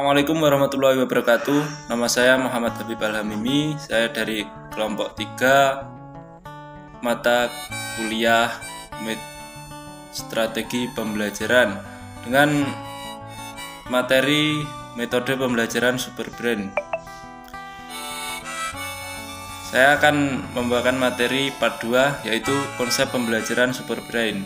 Assalamualaikum warahmatullahi wabarakatuh. Nama saya Muhammad Habib Al-Hamimi. Saya dari kelompok 3 mata kuliah strategi pembelajaran dengan materi metode pembelajaran Superbrain. Saya akan membawakan materi part 2 yaitu konsep pembelajaran Superbrain.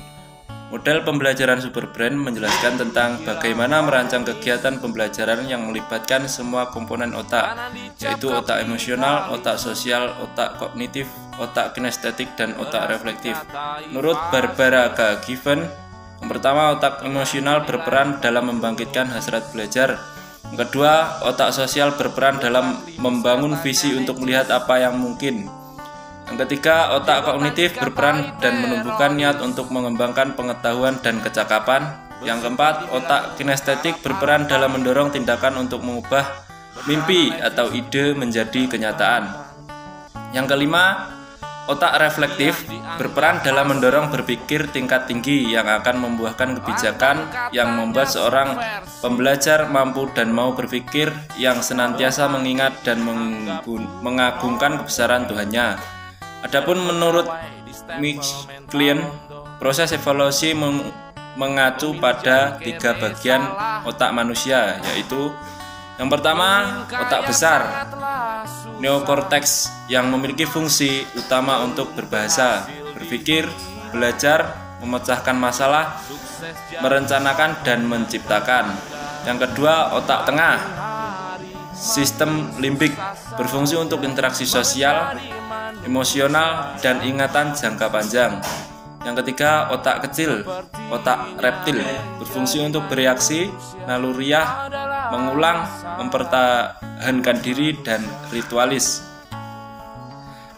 Model pembelajaran Superbrain menjelaskan tentang bagaimana merancang kegiatan pembelajaran yang melibatkan semua komponen otak, yaitu otak emosional, otak sosial, otak kognitif, otak kinestetik, dan otak reflektif. Menurut Barbara K. Given, yang pertama, otak emosional berperan dalam membangkitkan hasrat belajar. Yang kedua, otak sosial berperan dalam membangun visi untuk melihat apa yang mungkin. Yang ketiga, otak kognitif berperan dan menumbuhkan niat untuk mengembangkan pengetahuan dan kecakapan. Yang keempat, otak kinestetik berperan dalam mendorong tindakan untuk mengubah mimpi atau ide menjadi kenyataan. Yang kelima, otak reflektif berperan dalam mendorong berpikir tingkat tinggi yang akan membuahkan kebijakan yang membuat seorang pembelajar mampu dan mau berpikir yang senantiasa mengingat dan mengagungkan kebesaran Tuhannya. Adapun menurut McLean, proses evaluasi mengacu pada 3 bagian otak manusia, yaitu yang pertama, otak besar, neokorteks, yang memiliki fungsi utama untuk berbahasa, berpikir, belajar, memecahkan masalah, merencanakan, dan menciptakan. Yang kedua, otak tengah, sistem limbik, berfungsi untuk interaksi sosial, emosional, dan ingatan jangka panjang. Yang ketiga, otak kecil, otak reptil, berfungsi untuk bereaksi, naluriah, mengulang, mempertahankan diri, dan ritualis.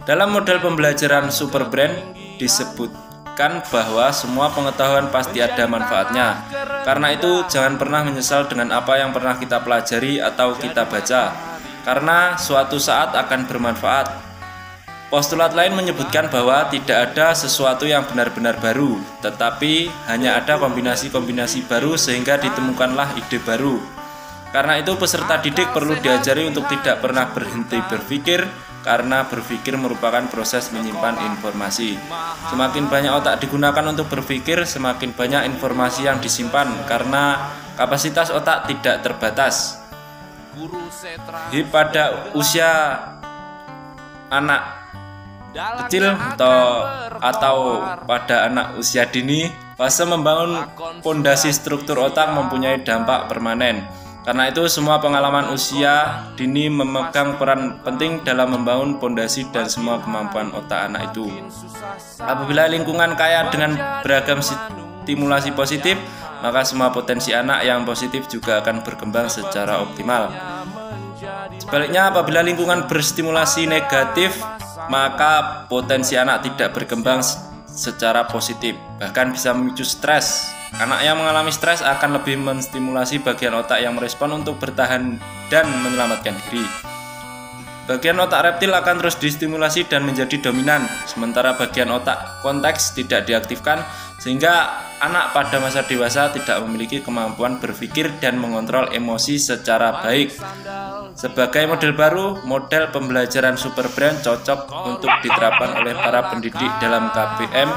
Dalam model pembelajaran Superbrain disebutkan bahwa semua pengetahuan pasti ada manfaatnya. Karena itu, jangan pernah menyesal dengan apa yang pernah kita pelajari atau kita baca, karena suatu saat akan bermanfaat. Postulat lain menyebutkan bahwa tidak ada sesuatu yang benar-benar baru, tetapi hanya ada kombinasi-kombinasi baru sehingga ditemukanlah ide baru. Karena itu peserta didik perlu diajari untuk tidak pernah berhenti berpikir, karena berpikir merupakan proses menyimpan informasi. Semakin banyak otak digunakan untuk berpikir, semakin banyak informasi yang disimpan, karena kapasitas otak tidak terbatas. Pada usia anak kecil atau pada anak usia dini, fase membangun fondasi struktur otak mempunyai dampak permanen. Karena itu semua pengalaman usia dini memegang peran penting dalam membangun fondasi dan semua kemampuan otak anak itu. Apabila lingkungan kaya dengan beragam stimulasi positif, maka semua potensi anak yang positif juga akan berkembang secara optimal. Sebaliknya, apabila lingkungan berstimulasi negatif, maka potensi anak tidak berkembang secara positif, bahkan bisa memicu stres. Anak yang mengalami stres akan lebih menstimulasi bagian otak yang merespon untuk bertahan dan menyelamatkan diri. Bagian otak reptil akan terus distimulasi dan menjadi dominan, sementara bagian otak konteks tidak diaktifkan, sehingga anak pada masa dewasa tidak memiliki kemampuan berpikir dan mengontrol emosi secara baik. Sebagai model baru, model pembelajaran Superbrain cocok untuk diterapkan oleh para pendidik dalam KBM.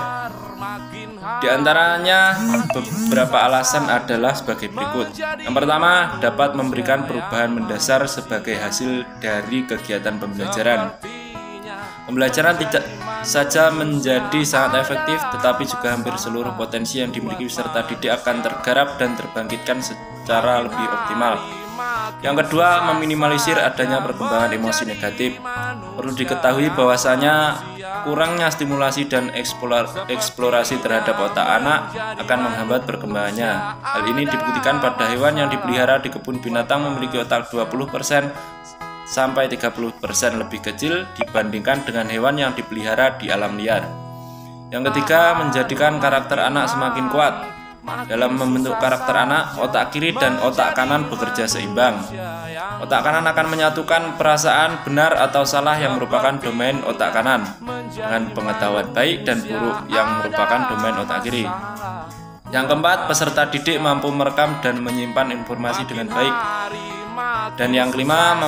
Di antaranya beberapa alasan adalah sebagai berikut. Yang pertama, dapat memberikan perubahan mendasar sebagai hasil dari kegiatan pembelajaran. Pembelajaran tidak saja menjadi sangat efektif, tetapi juga hampir seluruh potensi yang dimiliki peserta didik akan tergarap dan terbangkitkan secara lebih optimal. Yang kedua, meminimalisir adanya perkembangan emosi negatif. Perlu diketahui bahwasanya kurangnya stimulasi dan eksplorasi terhadap otak anak akan menghambat perkembangannya. Hal ini dibuktikan pada hewan yang dipelihara di kebun binatang memiliki otak 20% sampai 30% lebih kecil dibandingkan dengan hewan yang dipelihara di alam liar. Yang ketiga, menjadikan karakter anak semakin kuat. Dalam membentuk karakter anak, otak kiri dan otak kanan bekerja seimbang. Otak kanan akan menyatukan perasaan benar atau salah yang merupakan domain otak kanan dengan pengetahuan baik dan buruk yang merupakan domain otak kiri. Yang keempat, peserta didik mampu merekam dan menyimpan informasi dengan baik. Dan yang kelima,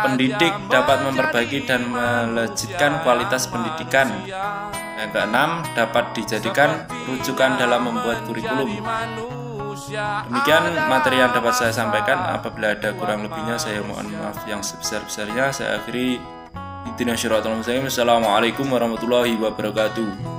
pendidik dapat memperbaiki dan melejitkan kualitas pendidikan. Yang keenam, dapat dijadikan rujukan dalam membuat kurikulum. Demikian materi yang dapat saya sampaikan. Apabila ada kurang lebihnya, saya mohon maaf yang sebesar-besarnya. Saya akhiri. Assalamualaikum warahmatullahi wabarakatuh.